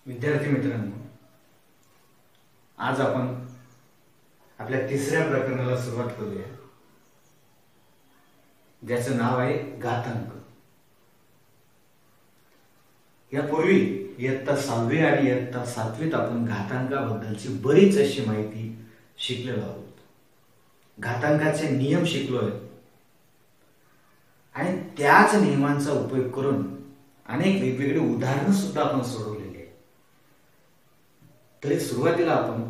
विद्यार्थी मित्रांनो, आज आपण आपल्या तिसऱ्या प्रकरणाला सुरुवात करूया, ज्याचं नाव आहे घातांक. यापूर्वी इयत्ता 6वी आणि इयत्ता 7वीत आपण घातांकाबद्दलची बरीच अशी माहिती शिकलेलो आहोत. घातांकाचे नियम शिकलोय आणि त्याच नियमांचा उपयोग करून अनेक वेगवेगळी उदाहरणं सुद्धा आपण सोडवलेली आहेत. तरी सुरुवातीला आपण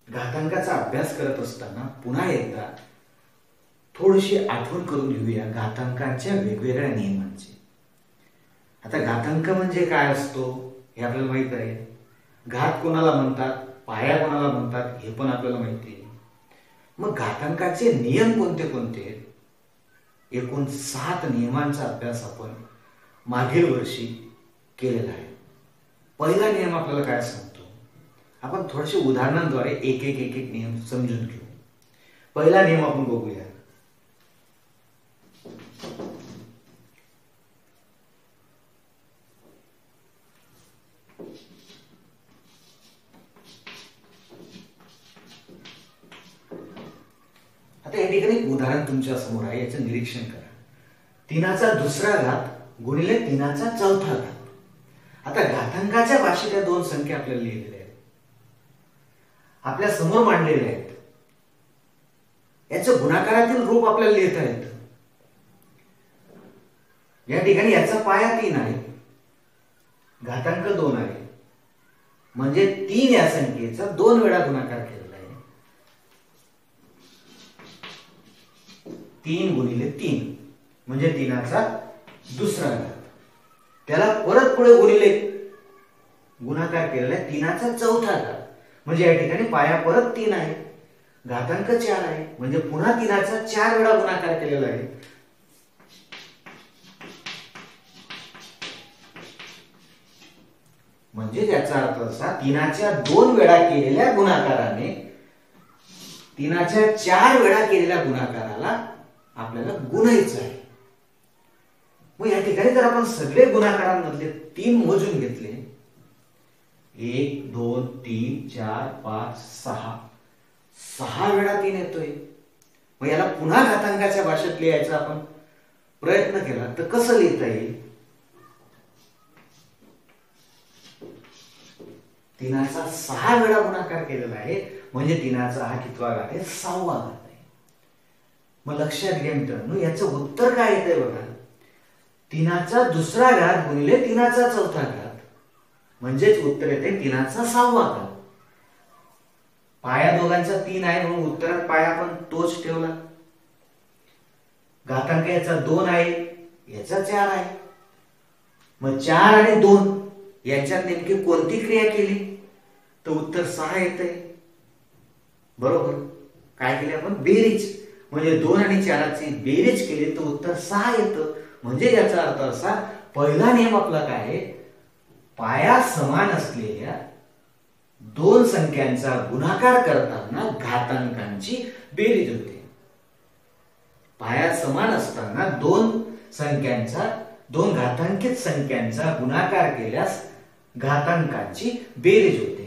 घातांकाचा अभ्यास करत असताना पुन्हा एकदा थोडीशी आठवण करून घेऊया घातांकांच्या वेगवेगळ्या नियमांची. आता घातांक म्हणजे काय असतो हे आपल्याला माहित आहे. घात कोणाला म्हणतात, पाया कोणाला म्हणतात हे पण आपल्याला माहिती आहे. मग घातांकाचे नियम कोणते कोणते आहेत? एकूण 7 नियमांचा अभ्यास आपण मागील वर्षी केलेला आहे. पहिला नियम आपल्याला काय सांगतो, आपण थोडेसे उदाहरणांद्वारे एक एक नियम समजून घेऊ. पहिला नियम आपण बघूया. आता या ठिकाणी एक उदाहरण तुमच्या समोर आहे, याचं निरीक्षण करा. 3चा दुसरा घात गुणिले 3चा चौथा घात. आता घातांकाच्या भाषेत या दोन संख्या आपल्याला लिहिलेल्या आहेत, आपल्या समोर मांडलेल्या आहेत. याचं गुणाकारातील रूप आपल्याला लिहिता येतं. या ठिकाणी याचा पाया 3 आहे, घातांक 2 आहे, म्हणजे 3 या संख्येचा 2 वेळा गुणाकार केलेला आहे. 3 गुणिले 3 म्हणजे 3चा दुसरा घात. त्याला परत पुढे गुणिले गुणाकार केलेला आहे 3चा चौथा घात, म्हणजे या ठिकाणी पाया परत 3 आहे, घातांक 4 आहे, म्हणजे पुन्हा 3चा 4 वेळा गुणाकार केलेला आहे. म्हणजे याचा अर्थ असा, 3च्या 2 वेळा केलेल्या गुणाकाराने 3च्या 4 वेळा केलेल्या गुणाकाराला आपल्याला गुणायचं आहे. मग या ठिकाणी जर आपण सगळे गुणाकारांमधले 3 मोजून घेतले, 1 2 3 4 5 6 वेळा 3 येतोय. मग याला पुन्हा घातांकाच्या भाषेत लिहायचा आपण प्रयत्न केला तर कसं लिहिता येईल? 3चा 6 वेळा गुणाकार केलेला आहे, म्हणजे 3चा हा कितवा घात आहे? 6वा घात आहे. मग लक्षात घ्या मित्रांनो, याचं उत्तर काय येतंय बघा. 3चा दुसरा घात गुणिले 3चा चौथा घात, म्हणजेच उत्तर येते 3चा 6वा घात. पाया दोघांचा 3 आहे, म्हणून उत्तरात पाया आपण तोच ठेवला. घातांक याचा 2 आहे, याचा 4 आहे. मग 4 आणि 2 यांच्यात नेमकी कोणती क्रिया केली तर उत्तर 6 येतंय. बरोबर. काय केली आपण? बेरीज. म्हणजे 2 आणि 4ची बेरीज केली तर उत्तर 6 येतं. म्हणजे याचा अर्थ असा, पहिला नियम आपला काय आहे? पाया समान असलेल्या 2 संख्यांचा गुणाकार करताना घातांकांची बेरीज होते. पाया समान असताना 2 घातांकित संख्यांचा गुणाकार केल्यास घातांकांची बेरीज होते.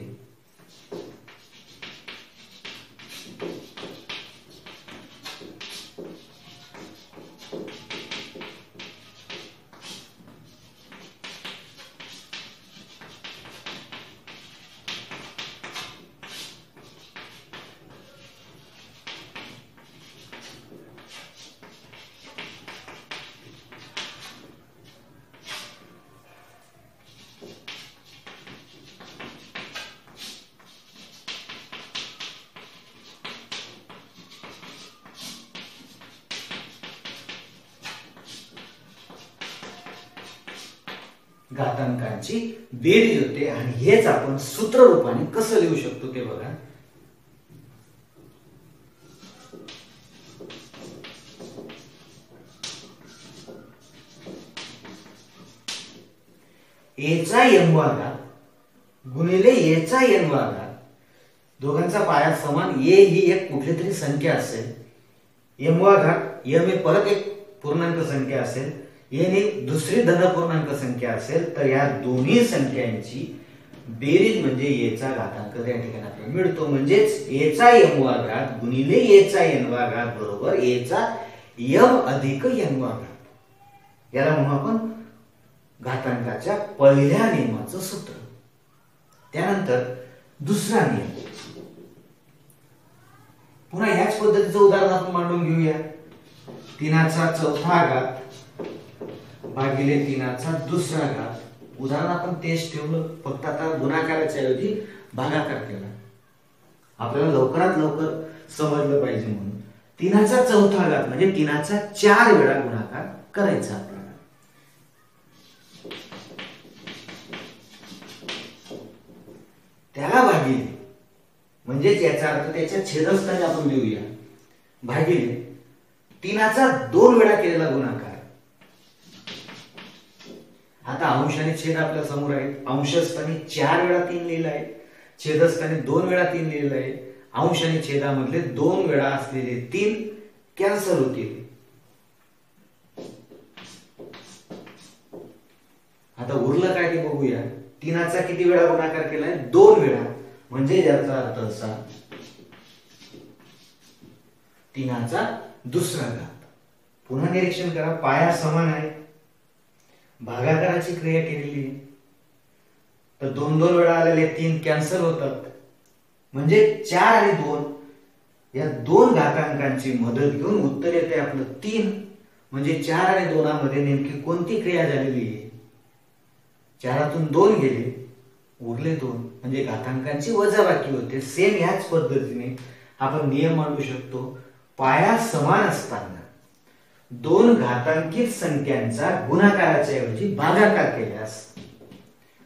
घातांकांची बेरीज होते. आणि हेच आपण सूत्र रूपाने कसं लिहू शकतो ते बघा. एचा एमवा घात गुणिले एचा एनवा घात. दोघांचा पाया समान. ए ही एक कुठली तरी संख्या असेल, एमवा घात एम हे परत एक पूर्णांक संख्या असेल, एन एक दुसरी धनपूर्णांक संख्या असेल, तर या दोन्ही संख्यांची बेरीज म्हणजे एचा घातांक त्या ठिकाणी आपल्याला मिळतो. म्हणजेच एचा एम वा घात गुणिले एचा एन वा घात बरोबर एचा एम अधिक एन वा घात. याला म्हणू आपण घातांकाच्या पहिल्या नियमाचं सूत्र. त्यानंतर दुसरा नियम, पुन्हा याच पद्धतीचं उदाहरण आपण मांडून घेऊया. 3/4 भागिले 3/2. उदाहरण आपण तेच ठेवलं, फक्त आता गुणाकाराच्या ऐवजी भागाकार केला. आपल्याला लवकरात लवकर समजलं पाहिजे म्हणून 3/4 म्हणजे 3/4 वेळा गुणाकार करायचा आपल्याला. त्याला भागिले म्हणजेच याचा अर्थ त्याच्या छेदस्थानी आपण लिहूया भागिले 3/2 वेळा केलेला गुणाकार. आता अंश आणि छेद आपल्या समोर आहे. अंशस्थानी 4 वेळा 3 लिहिलं आहे, छेदस्थानी 2 वेळा 3 लिहिलं आहे. अंश आणि छेदामधले 2 वेळा असलेले 3 कॅन्सल होतील. आता उरलं काय ते बघूया. 3चा किती वेळा गुणाकार केलाय? 2 वेळा. म्हणजे याचा अर्थ असा 3/2. पुन्हा निरीक्षण करा, पाया समान आहे, भागाकाराची क्रिया केलेली आहे, तर 2 वेळा आलेले 3 कॅन्सल होतात. म्हणजे 4 आणि 2 या 2 घातांकांची मदत घेऊन उत्तर येते आपलं 3. म्हणजे 4 आणि 2 मध्ये नेमकी कोणती क्रिया झालेली आहे? 4तून 2 गेले, उरले 2, म्हणजे घातांकांची वजाबाकी होते. सेम याच पद्धतीने आपण नियम मांडू शकतो. पाया समान असताना 2 घातांकित संख्यांचा गुणाकाराच्या ऐवजी भागाकार केल्यास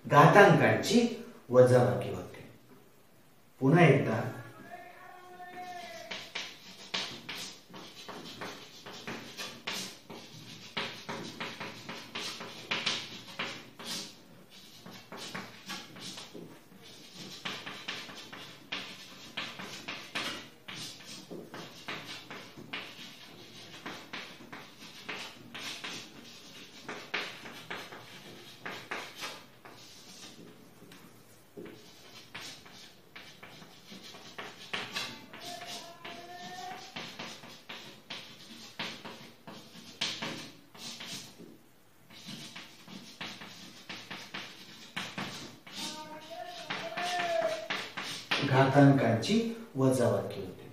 घातांकांची वजाबाकी होते. पुन्हा एकदा घातांकांची वजाबाकी होते.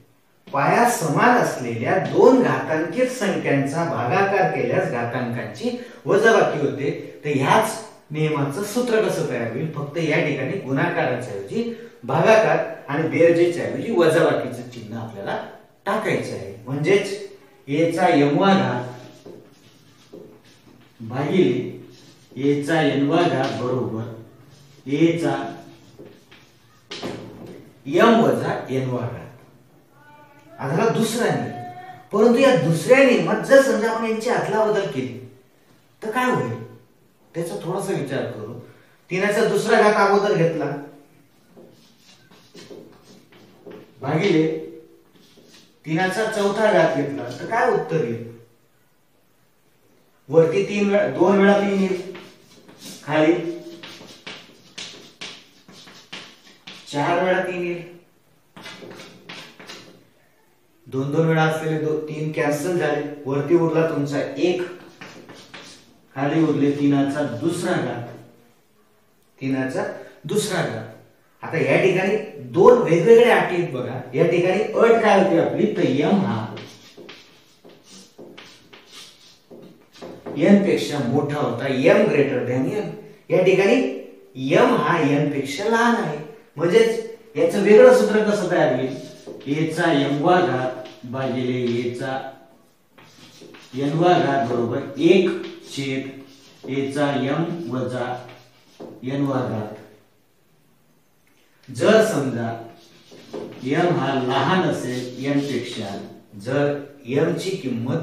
पाया समान असलेल्या 2 घातांकित संख्यांचा भागाकार केल्यास घातांकांची वजाबाकी होते. तर ह्याच नियमाचं सूत्र कसं तयार होईल? फक्त या ठिकाणी गुणाकाराच्या ऐवजी भागाकार आणि बेरजेच्या ऐवजी वजाबाकीचं चिन्ह आपल्याला टाकायचं आहे. म्हणजेच एचा एम वा घात भागिले एचा एन वा घात बरोबर एचा एम वजा एन वा घात. आता दुसरा नियम. परंतु या दुसऱ्या नियमात जर समजा आपण यांची अदला बदल केली तर काय होईल त्याचा थोडासा विचार करू. 3/2 घात अगोदर घेतला भागिले 3/4 घात घेतला तर काय उत्तर येईल? वरती 2 वेळा 3 येईल, खाली 4 वेळा 3 येईल. 2 वेळा असलेले 3 कॅन्सल झाले. वरती उरला तुमचा 1, खाली उरले 3/2 घात. 3/2 घात. आता या ठिकाणी 2 वेगवेगळ्या अटी आहेत बघा. या ठिकाणी अट काय होती आपली? तर m हा n पेक्षा मोठा होता, m ग्रेटर दॅन n. या ठिकाणी m हा n पेक्षा लहान आहे. म्हणजेच याचं वेगळं सूत्र कसं तयार होईल? एचा m वा घात भागिले एचा n वा घात बरोबर 1 छेद एचा m वजा n वा घात. जर समजा m हा लहान असेल n पेक्षा, जर m ची किंमत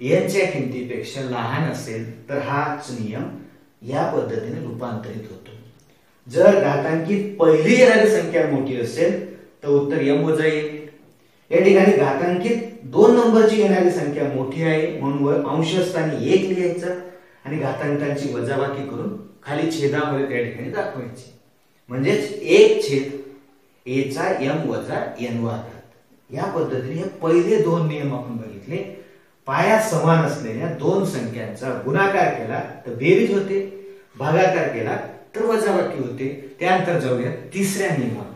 n च्या किमतीपेक्षा लहान असेल तर हाच नियम या पद्धतीने रूपांतरित होतो. जर घातांकित पहिली येणारी संख्या मोठी असेल तर उत्तर m वजा येईल. या ठिकाणी घातांकित 2 नंबरची येणारी संख्या मोठी आहे म्हणून अंशस्थानी 1 लिहायचं आणि घातांकांची वजाबाकी करून खाली छेदामध्ये त्या ठिकाणी दाखवायची. म्हणजेच 1/a m वजा n वा घात। या पद्धतीने हे पहिले दोन नियम आपण बघितले। पाया समान असलेल्या दोन संख्यांचा गुणाकार केला तर बेरीज होते, भागाकार केला तर वजाबाकी होते। त्यानंतर जाऊया तिसऱ्या नियमाकडे।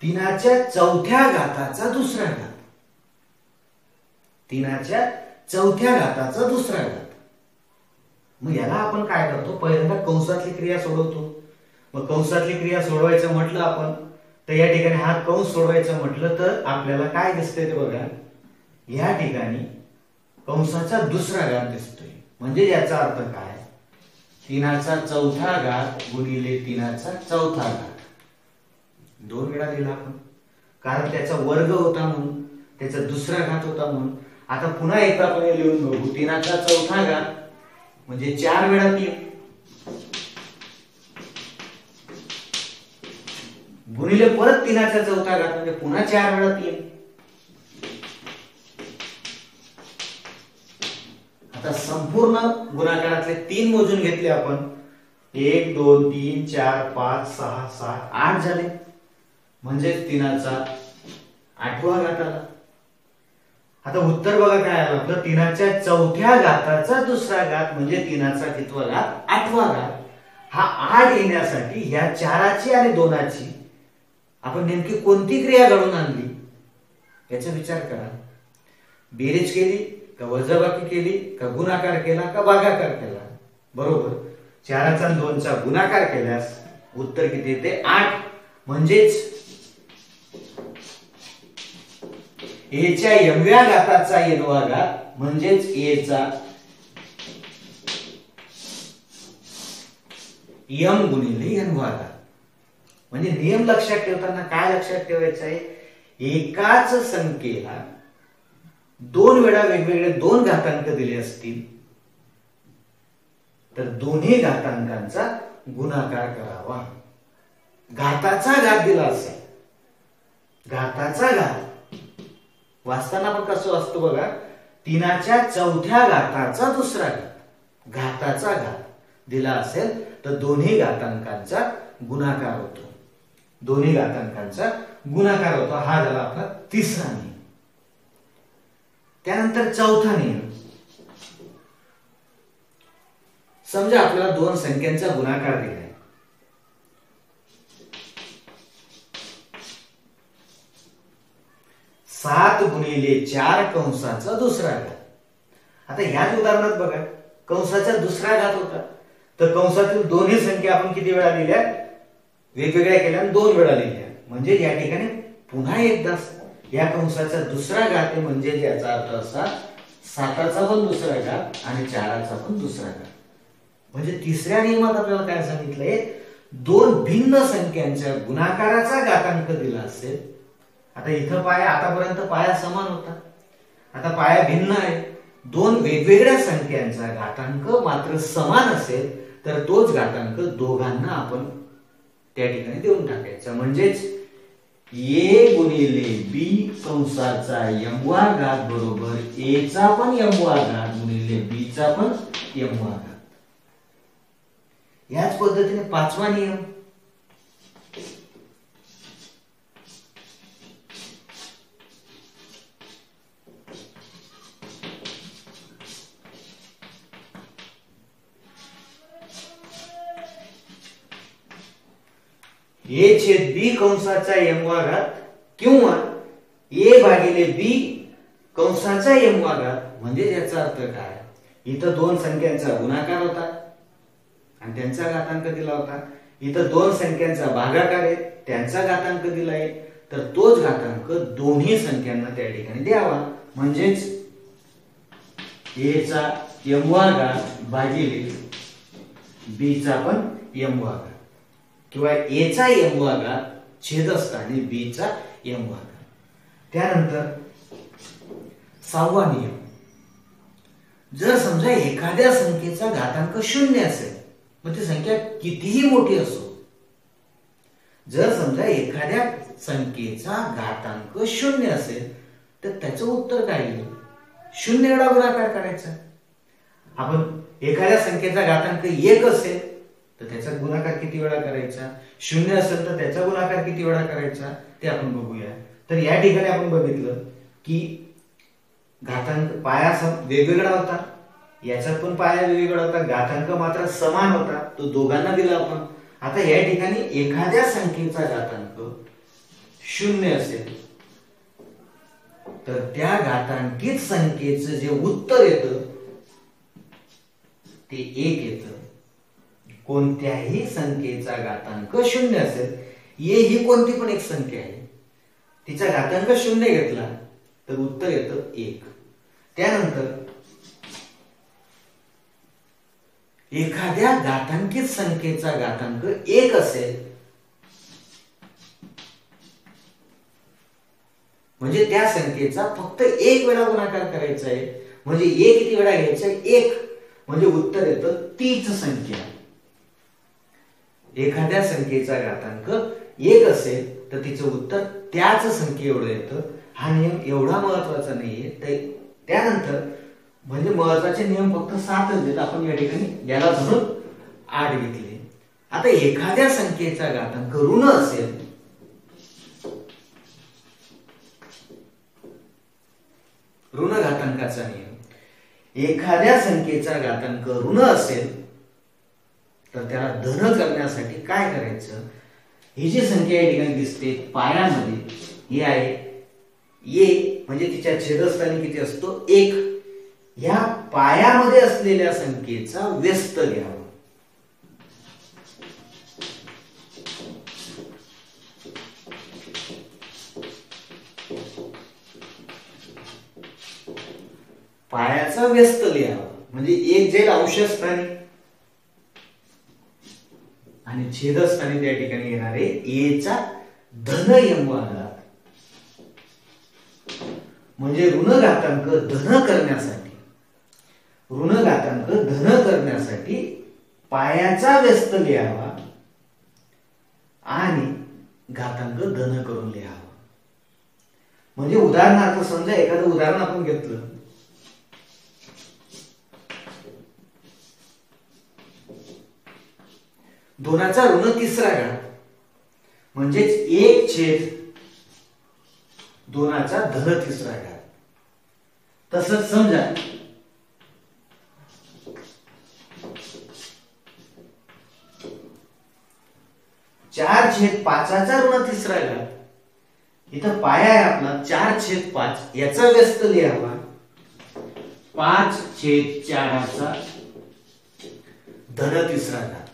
तीनाच्या चौथ्या घाताचा दुसरा घात। तीनाच्या चौथ्या घाताचा दुसरा घात। मग याला आपण काय करतो, पहिल्यांदा कंसातली क्रिया सोडवतो। मग कंसातली क्रिया सोडवायचं म्हटलं आपण तर या ठिकाणी हा कंस सोडवायचं म्हटलं तर आपल्याला काय दिसतंय ते बघा। या ठिकाणी कंसाचा दुसरा घात दिसतोय, म्हणजे याचा अर्थ काय, तीनाचा चौथा घात गुणिले तीनाचा चौथा घात। दोन वेळा लिहिला आपण, कारण त्याचा वर्ग होता म्हणून, त्याचा दुसरा घात होता म्हणून। आता पुन्हा एकदा आपण लिहून बघू, तीनाचा चौथा घात म्हणजे 4 वेळा 3 गुणिले परत तीनाचा चौथा घात म्हणजे पुन्हा 4 वेळा 3। आता संपूर्ण गुणाकारातले 3 मोजून घेतले आपण, 1 2 3 4 5 6 7 8 झाले, म्हणजे तीनाचा 8वा घात आला। आता उत्तर बघा काय आलं आपलं, तीनाच्या चौथ्या घाताचा दुसरा घात म्हणजे तीनाचा कितवा घात, 8वा घात। हा 8 येण्यासाठी या 4ची आणि 2ची आपण नेमकी कोणती क्रिया घडवून आणली याचा विचार करा। बेरीज केली का वजाबाकी केली का गुणाकार केला का भागाकार केला? बरोबर, 4चा आणि 2चा गुणाकार केल्यास उत्तर किती येते, 8। म्हणजेच a च्या mव्या घाताचा nवा घात म्हणजेच a चा m गुणिले nवा घात। म्हणजे नियम लक्षात ठेवताना काय लक्षात ठेवायचं आहे, एकाच संख्येला 2 वेळा वेगवेगळे 2 घातांक दिले असतील तर दोन्ही घातांकांचा गुणाकार करावा। घाताचा घात दिला असेल, घाताचा घात वाचताना पण कसं असतो बघा, तीनाच्या चौथ्या घाताचा दुसरा घात, घाताचा घात दिला असेल तर दोन्ही घातांकांचा गुणाकार होतो, दोन्ही घातांकांचा गुणाकार होतो। हा झाला आपला तिसरा नियम। त्यानंतर चौथा नियम, समजा आपल्याला दोन संख्यांचा गुणाकार दिलाय, 7 गुणिले 4 कंसाचा दुसरा घात। आता ह्याच उदाहरणात बघा, कंसाचा दुसरा घात होता तर कंसातील दोन्ही संख्या आपण किती वेळा लिहिल्या, वेगवेगळ्या केल्या आणि 2 वेळा लिहिल्या। म्हणजे या ठिकाणी पुन्हा एकदा या कंसाचा दुसरा घात आहे, म्हणजे याचा अर्थ असा 7चा पण दुसरा घात आणि 4चा पण दुसरा घात। म्हणजे तिसऱ्या नियमात आपल्याला काय सांगितलंय, दोन भिन्न संख्यांच्या गुणाकाराचा घातांक दिला असेल। आता इथं पाया, आतापर्यंत पाया समान होता, आता पाया भिन्न आहे। दोन वेगवेगळ्या संख्यांचा घातांक मात्र समान असेल तर तोच घातांक दोघांना आपण त्या ठिकाणी देऊन टाकायचा। म्हणजेच a गुणिले b कंसाचा mवा घात बरोबर a चा पण mवा घात गुणिले b चा पण mवा घात। याच पद्धतीने पाचवा नियम, a छेद b कंसाचा mवा घात किंवा a भागिले b कंसाचा mवा घात। म्हणजे याचा अर्थ काय, इथं दोन संख्यांचा गुणाकार होता आणि त्यांचा घातांक दिला होता, इथं दोन संख्यांचा भागाकार आहे त्यांचा घातांक दिलाय, तर तोच घातांक दोन्ही संख्यांना त्या ठिकाणी द्यावा। म्हणजेच a चा mवा घात भागिले b चा पण mवा घात किंवा a चा mवा घात छेदस्थानी आणि b चा m वर्ग. त्यानंतर 6वा नियम, जर समजा एखाद्या संख्येचा घातांक 0 असेल, मग ती संख्या कितीही मोठी असो, जर समजा एखाद्या संख्येचा घातांक 0 असेल तर त्याचं उत्तर काय येईल? 0 वेळा गुणाकार करायचा. आपण एखाद्या संख्येचा घातांक 1 असेल तर त्याचा गुणाकार किती वेळा करायचा, 0 असेल तर त्याचा गुणाकार किती वेळा करायचा ते आपण बघूया. तर या ठिकाणी आपण बघितलं की घातांक पाया वेगवेगळा होता, याच्यात पण पाया वेगवेगळा होता, घातांक मात्र समान होता, तो दोघांना दिला आपण. आता या ठिकाणी एखाद्या संख्येचा घातांक 0 असेल तर त्या घातांकित संख्येचं जे उत्तर येतं ते 1 येतं. कोणत्याही संख्येचा घातांक 0 असेल, ही कोणती पण एक संख्या आहे, तिचा घातांक 0 घेतला तर उत्तर येतं 1. त्यानंतर एखाद्या घातांकित संख्येचा घातांक 1 असेल म्हणजे त्या संख्येचा फक्त 1 वेळा गुणाकार करायचा आहे. म्हणजे 1 किती वेळा घ्यायचा आहे? 1. म्हणजे उत्तर येतं तीच संख्या. एखाद्या संख्येचा घातांक 1 असेल तर तिचं उत्तर त्याच संख्ये एवढं येतं. हा नियम एवढा महत्वाचा नाहीये. त्यानंतर म्हणजे महत्वाचे नियम फक्त 7च आहेत, आपण या ठिकाणी याला धरून 8 घेतले. आता एखाद्या संख्येचा घातांक ऋण असेल, ऋण घातांकाचा नियम, एखाद्या संख्येचा घातांक ऋण असेल तर त्याला धन करण्यासाठी काय करायचं? ही जी संख्या या ठिकाणी दिसते पायामध्ये, ही आहे a, म्हणजे तिच्या छेदस्थानी किती असतो? 1. या पायामध्ये असलेल्या संख्येचा व्यस्त घ्यावा. पायाचा व्यस्त लिहावा, म्हणजे 1 जाईल अंशस्थानी आणि छेदस्थानी त्या ठिकाणी येणारे a चा धन m वर्गात. म्हणजे ऋण घातांक धन करण्यासाठी पायाचा व्यस्त लिहावा आणि घातांक धन करून लिहावा. म्हणजे उदाहरणार्थ समजा एखादं उदाहरण आपण घेतलं, दोनाचा ऋण तिसरा घात म्हणजेच 1/2चा धन तिसरा घात. तसंच समजा 4/5चा ऋण तिसरा घात. इथं पाया आहे आपला 4/5, याचा व्यस्त लिहावा 5/4चा धन तिसरा घात.